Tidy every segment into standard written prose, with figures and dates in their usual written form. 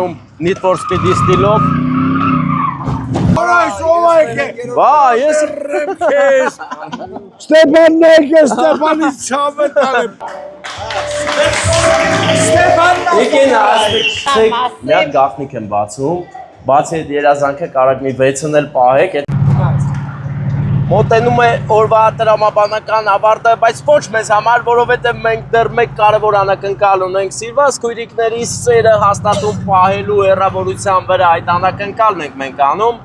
կատարում Need for Speed-ի ստիլով։ Արայս ով եք։ Բա, ես Քեզ։ Ստեփանն եք, Ստեփանից չավը տալեմ։ Ստեփանն եկին ասեք, մի հատ գաղտնիք եմ բացում, բացի այդ երազանքը կարակ մի 6-ն էլ պահեք, մոտենում է օրվա տրամաբանական ավարտը, բայց ոչ մեզ համար, որովհետև մենք դեռ մեկ կարևոր անակնկալ ունենք սիրված քույրիկների սերը հաստատում պահելու հեռավորության վրա, այդ անակնկալն ենք մենք անում։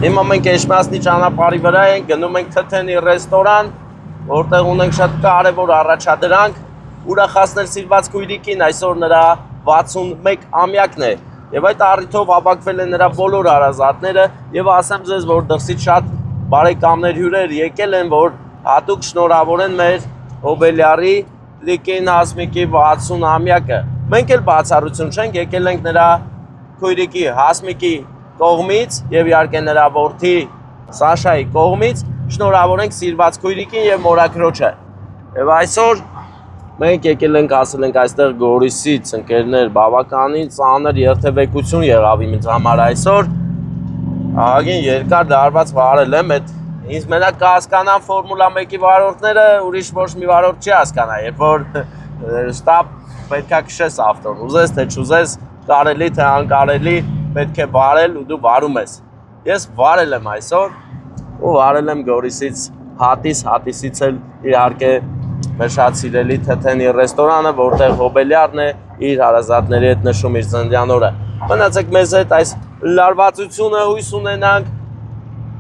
Հիմա մենք Էջմիածնի ճանապարհի վրա ենք, գնում ենք Թթենի ռեստորան, որտեղ ունենք շատ կարևոր առաջադրանք, ուրախացնել սիրված քույրիկին, այսօր նրա 61-ամյակն է։ Եվ այդ առիթով հավաքվել են նրա բոլոր հարազատները եւ ասեմ ձեզ, որ դրսից շատ բարեկամներ հյուրեր եկել են, որ հատուկ շնորհավորեն մեր Հոբելյարի Տիկին Հասմիկի 60-ամյակը։ Մենք էլ բացառություն չենք, եկել ենք նրա քույրիկի Հասմիկի կողմից եւ իհարկե նրա որդի Սաշայի կողմից շնորհավորենք սիրված քույրիկին եւ մորաքրոջը։ Եվ այսօր մենք եկել ենք, ասել ենք այստեղ Գորիսից ընկերներ, բավականին ծանր երթևեկություն եղավ ինձ համար այսօր։ Ահագին երկար դարված վարել եմ, այդ ինձ մենակ կհասկանան Ֆորմուլա 1-ի վարորդները, ուրիշ ոչ մի վարորդ չի հասկանա, երբ որ շտապ պետքա քշես ավտոն, ուզես թե չուզես, կարելի թե անկարելի, պետք է վարել ու դու վարում ես։ Ես վարել եմ այսօր ու վարել եմ Գորիսից Հատիսից էլ իհարկե մեր շատ սիրելի Թթենի ռեստորանը, որտեղ Հոբելյարն է իր հարազատների հետ նշում իր ծննդյան օրը։ Մնացեք մեզ հետ, այս լարվածությունը հույս ունենանք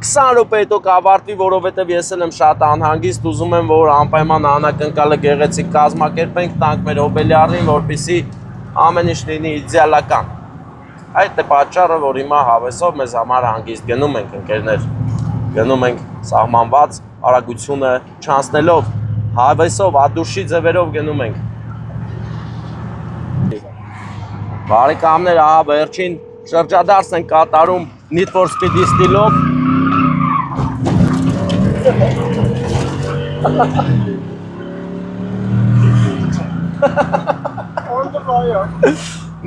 20 րոպե հետո կավարտվի, որովհետև ես էլ եմ շատ անհանգիստ, ուզում եմ, որ անպայման անակնկալը գեղեցիկ կազմակերպենք, տանք մեր Հոբելյարին, որպեսզի ամեն ինչ լինի իդեալական։ Այդ է պատճառը, որ հիմա հավեսով մեզ համար հանգիստ գնում ենք ընկերներ, գնում ենք սահմանված արագությունը չանցնելով, հավեսով, ադուշի ձևերով գնում ենք։ Բարեկամներ, ահա վերջին շրջադարձ են կատարում Need for Speed-ի ստիլով։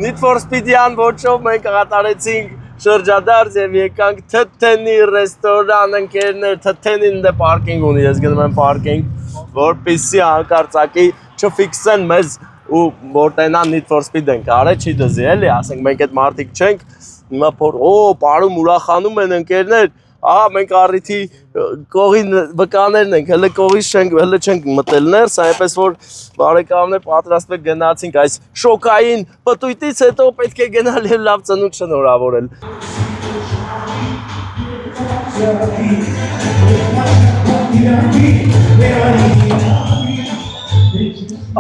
Need for Speed-յան ոճով մենք կատարեցինք շրջադարձ եւ եկանք Թթենի ռեստորան ընկերներ, Թթենին դե պարկինգ ունի, ես գնում եմ պարկինգ, որպեսզի հանկարծակի չֆիքսեն մեզ ու որ տենան Need for Speed ենք արել, չի դզի էլի, ասենք մենք այդ մարդիկ չենք, հիմա պարում ուրախանում են ընկերներ, ահա մենք առիթի կողի վկաներն ենք, հələ չենք մտել ներս, այնպես որ բարեկամներ պատրաստվեք գնացինք այս շոկային պտույտից հետո պետք է գնալ եւ լավ ծնունդ շնորհավորել։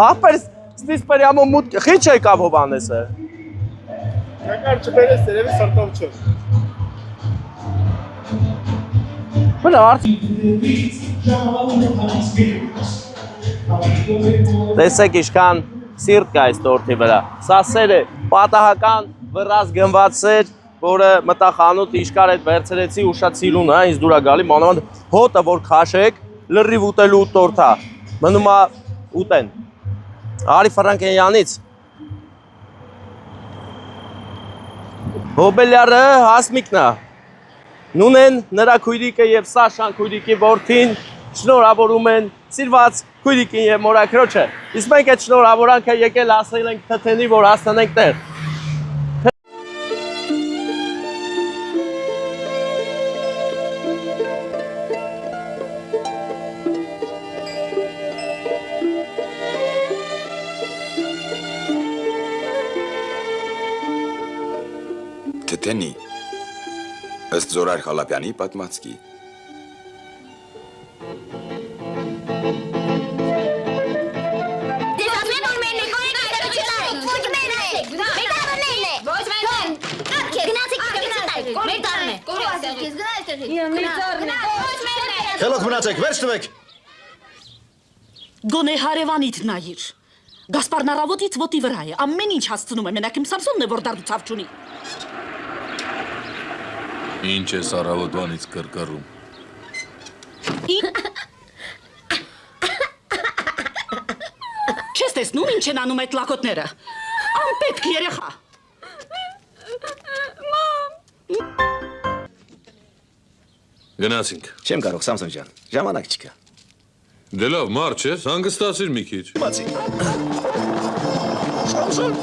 Ահպեր Здесь прямо мутки. Խիչ եկավ Հովանեսը։ Եկար չբերես, երևի սրտով չէ։ Բնարդ։ Տեսեք ինչքան սիրտ կա այս տորթի վրա։ Սա սեր է, պատահական վրաս գնված սեր, որը մտա խանութ իշկար հետ վերցրեցի ու շատ սիրուն է, ինձ դուր է գալի, մանավանդ հոտը որ քաշեք, լրիվ ուտելու տորթ է։ Մնում է ուտեն։ Արի Ֆրանկենյանից Հոբելյարը Հասմիկն է։ Նունեն նրա քույրիկը եւ Սաշան քույրիկի որդին շնորհավորում են սիրված քույրիկին եւ մորաքրոջը։ Իսկ մենք այդ շնորհավորանքը եկել ասել ենք Թթենի, որ հասնենք տեղ։ Թթենի, ըստ Զորայր Խալափյանի պատմվածքի։ Խելոք մնացեք, վերջ տվեք։ Գոնե հարևանիդ նայիր։ Գասպարն առավոտից ոտի վրա է, ամեն ինչ հասցնում է, մենակ իմ Սամսոնն է, որ դարձավ չունի։ Ինչ ես առավոտվանից կրկռում։ Չես տեսնում ինչ են անում այդ լակոտները։ Անպետք երեխա։ Գնացինք։ Չեմ կարող Սամսոն ջան, ժամանակ չկա։ Դե լավ, մարդ չես, հանգստացիր մի քիչ։ Իմացի։ Սամսոն։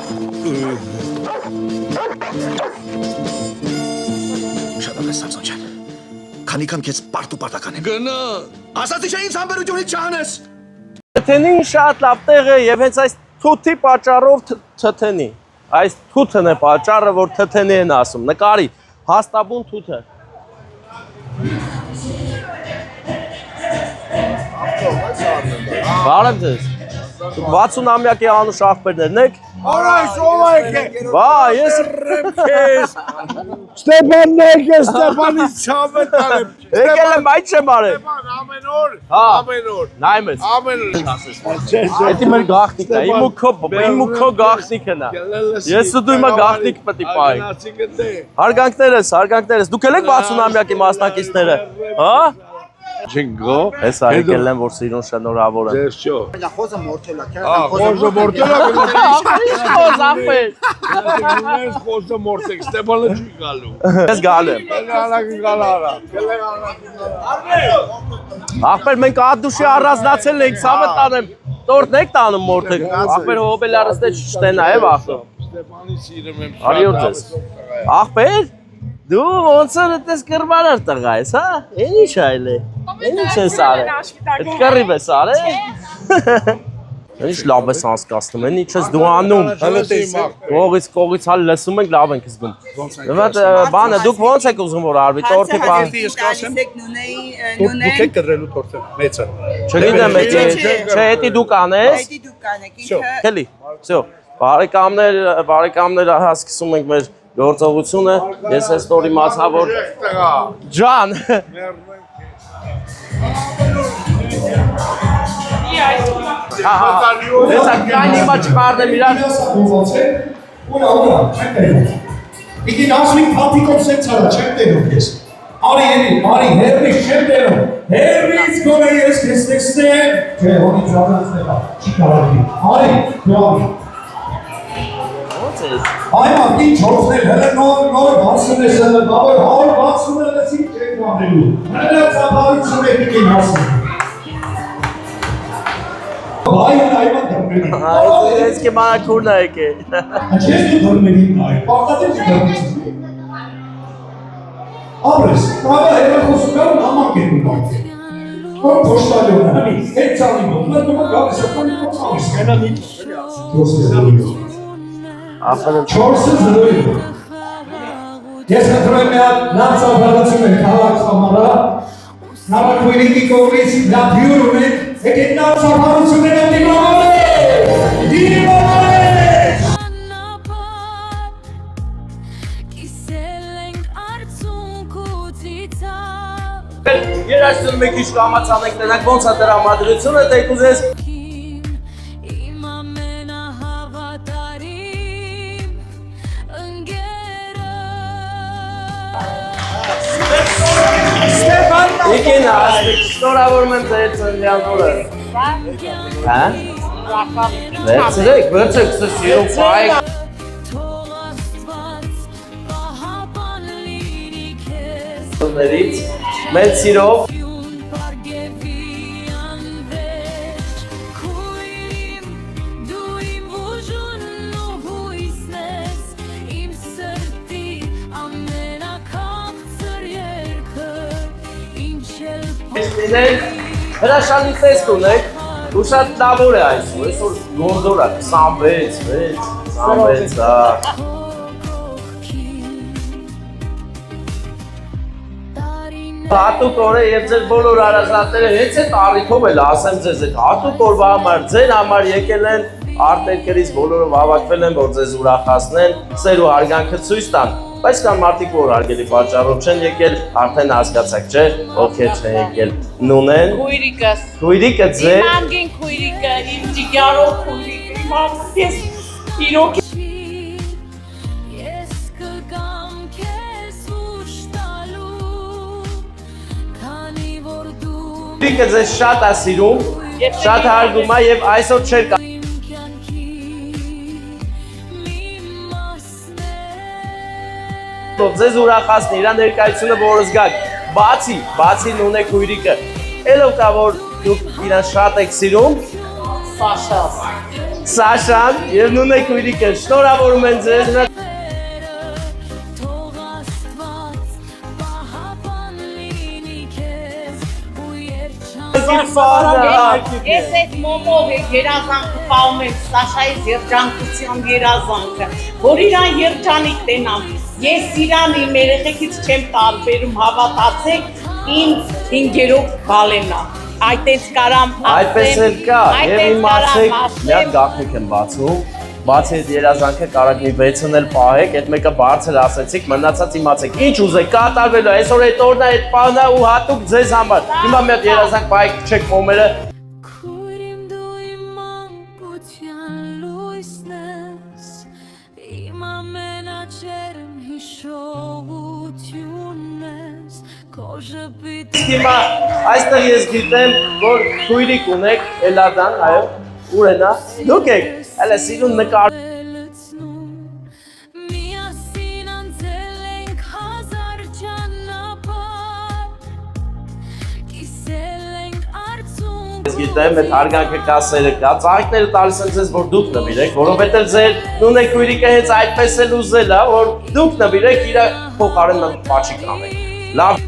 Շատ լավ Սամսոն ջան։ Քանի կամ քեզ պարտական եմ։ Գնա։ Ասացի չէ ինձ համբերությունից չհանես։ Թթենին շատ լավ տեղ է եւ հենց այս թութի պատճառով թթենի։ Այս թութն է պատճառը, որ թթենի են ասում։ Նկարի հաստաբուն թութը։ Բարև ձեզ։ 60-ամյակի անուշ աղբերներն եք։ Արայ, ով եք։ Բա, ես Ստեփանն եք, Ստեփանից չավը տանեմ։ եկել եմ այդ չեմ արել։ Ստեփան ամեն օր, Հա։ ամեն օր, Նայում ես։ ամեն օր։ Էդի մեր գաղտնիքն է, իմ ու քո գաղտնիքն է։ Ես ու դու իմը գաղտնիք պետք է պահենք։ Հարգանքներս, դուք եք 60-ամյակի մասնակիցները, հա? Չինգո։ Հեսա եկել եմ, որ սիրուն շնորհավոր եմ։ Ձեր շո։ Խոզը մորթելա, Խոզը մորթելա։ Խոզ ախպեր։ Խոզը մորթեք, Ստեփանը չի գալու։ Ես գալու եմ։ Գալարա։ Ախպեր մենք ադուշի առանձնացել ենք, ցավը տանեմ։ Տորտն եք տանում մորթեք։ Ախպեր հոբելարս դե չտենա է վախը։ Ստեփանի սիրում եմ։ Արիոր ձեզ։ Ախպեր դու ոնց որ այդպես կրվարար տղա ես, հա? Էն ինչ այլ է։ Էն ինչ ես արել։ Այդ կռիվ ես արել։ Ինչ լավ ես անցկացնում, էն ինչ ես դու անում։ Կողից հալ լսում ենք, լավ ենք զգում։ Դե բանը դուք ոնց եք ուզում որ արվի տորթի բան։ Դուք եք կրելու տորթը, մեծը։ Չգիտեմ, չէ, էդի դու կանես։ Այդի դու կանեք, ինքը Էլի, всё։ Բարեկամներ հասկացում ենք մեր գործողությունը, ես այս տորի մասավոր ջան։ Ես ակայն իմա չմարդեմ իրար։ Պիտի ասում պապիկով սենց արա, չեմ տերում ես։ Արի էլի, արի, հերվից չեմ տերում։ Հերվից գոնե ես կես տեսնեմ։ Չէ, հոնի ծավնացն է, չի կարելի։ Արի, դու արի։ Այ մարդի չորսնել, հելը նոր բացում ես հելը, բաբոր հոր բացում էլ էսիք չեք նամելու։ Հելը ծապարություն եք են հասում։ Այ այվա դրմերի։ Ես կի մանաքուրն է եկե։ Չես դու դրմերի այ, պարտատիվ չի դրմերի։ Ապրես, պրավա հելը խոսուկան ամանք են ուղայք է։ Որ պոշտալյոն է, հմի, հետ ծալի մոտ, մտումը գալիս, ապանի կոցալիս, կենա նիտ։ Չորսը զրույն։ Ես խնդրում եմ միատ լավ ծավալություն է կհալակ համարա, նավակույնիկի կողմից լավ հյուր ունեն, եկեք լավ ծավալություն է դիմավորեք։ Երաշտում մեկ իշ կամացանենք տնակ ոնց է դրամադրությունը, դե կուզես Եկին ասպիկ, շնորհավորում եմ ձեր ծննդյան օրը։ Հա? Վերցրեք, սա սիրում պայք։ Մեծ սիրով։ Հրաշալի տեսք ունեք, ու շատ լավոր է այսօր, այսօր գոնդոր է, 26, 26, հա։ Հատուկ օր է և ձեր բոլոր հարազատները հենց է տարիքով էլ ասեմ ձեզ այդ հատուկ օրվա համար, ձեր համար եկել են արտերկրից բոլորով հավաքվել են, որ ձեզ ուրախացնեն, սեր ու հարգանքը ցույց տան, բայց կան մարդիկ, որ հարգելի պատճառով չեն եկել, արդեն հասկացաք, չէ, ովքեր չեն եկել, Նունեն, Քույրիկս, քույրիկը ձեր, իմ անգին քույրիկը, իմ ջիգարով քույրիկը, իմ ես իրոք քույրիկը ձեզ շատ է սիրում, շատ հարգում է և այսօր չէր կա ձեզ ուրախացնի, իրա ներկայությունը որ զգաք, բացի նունեք հույրիկը, էլով կա որ դուք իրան շատ եք սիրում, Սաշա։ Սաշան և նունեք հույրիկը, շնորհավորում են ձեզ, Ես այդ մոմով երազանքը պահում եմ Սաշայի երջանկության երազանքը, որ իրան երջանիկ տենամ։ Ես իրան իմ երեխեքից չեմ տարբերում, հավատացեք, ինձ 5-երով բալենա։ Այդպես կարամ այդպես էլ կա, և իմացեք, միատ գաղտնիք եմ բացում, բացի այդ երազանքը կարակ մի 6-ն էլ պահեք, այդ մեկը բարձր ասեցիք, մնացած իմացեք, ինչ ուզեք, կատարվելու, այսօր այդ օրն է, այդ պահն է ու հատուկ ձեզ համար, հիմա մի հատ երազանք պահեք, չեք մոմերը, Հիմա այստեղ ես գիտեմ, որ քույրիկ ունեք, Էլադան, այո, ուր է նա, դուք եք, հələ սիրուն նկար Ես գիտեմ, այդ հարգանքը կա, սերը կա, ծաղիկները տալիս են ձեզ, որ դուք նվիրեք, որովհետև ձեր նունեք քույրիկը հենց այդպես էլ ուզել է, որ դուք նվիրեք, իր փոխարեն պաչի կանեք, լավ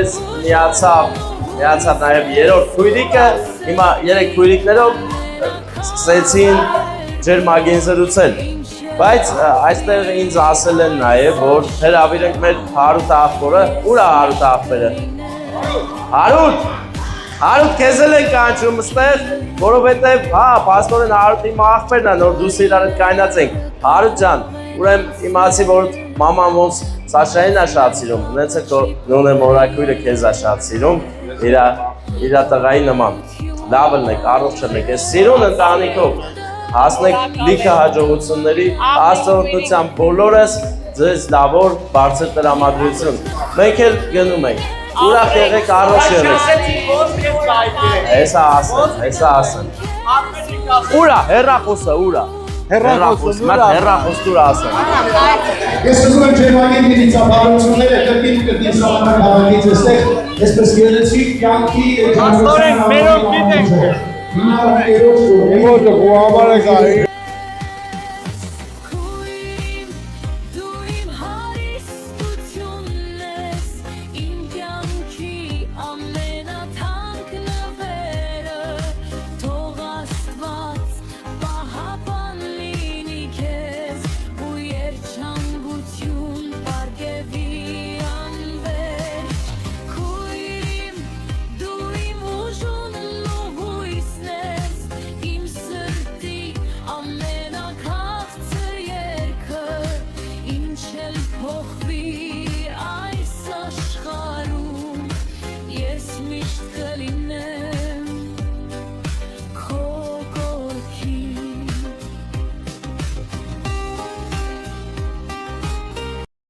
մեզ միացավ նաև երրորդ քույրիկը, հիմա 3 քույրիկներով սկսեցին ջերմագին զրուցել, բայց այստեղ ինձ ասել են նաև, որ հրավիրենք մեր Հարութ աղբորը, ուր է Հարութ աղբերը, Հարութ քեզ էլ ենք կանչում ստեղ, որովհետև հա, փաստորեն Հարութ իմ աղբերն է, նոր դուս իրար հետ կայնացենք, Հարութ ջան, ուրեմն իմացի, որ մաման ոնց Սաշային է շատ սիրում, ունեց է նունե մորակույրը քեզ է շատ սիրում, իրա տղայի նման, լավն եք, առողջն եք, ես սիրուն ընտանիքով, հասնեք լիքը հաջողությունների, աստղորդության բոլորս ձեզ լավոր բարձր տրամադրություն, մենք էլ գնում ենք, ուրախ եղեք, առողջ եղեք, հեսա ասեն, ուրա, հեռախոսը, ուրա, հեռախոս դուր ասեն, Ես ուզում եմ ջերմագին միլիցապարությունները կրկին սավանակ հավաքից էստեղ, եսպես գերեցիկ կյանքի Աստորեն, մերով գիտենք։ Հիմա երոց գորի։ Ոտը, ու համար է գարի։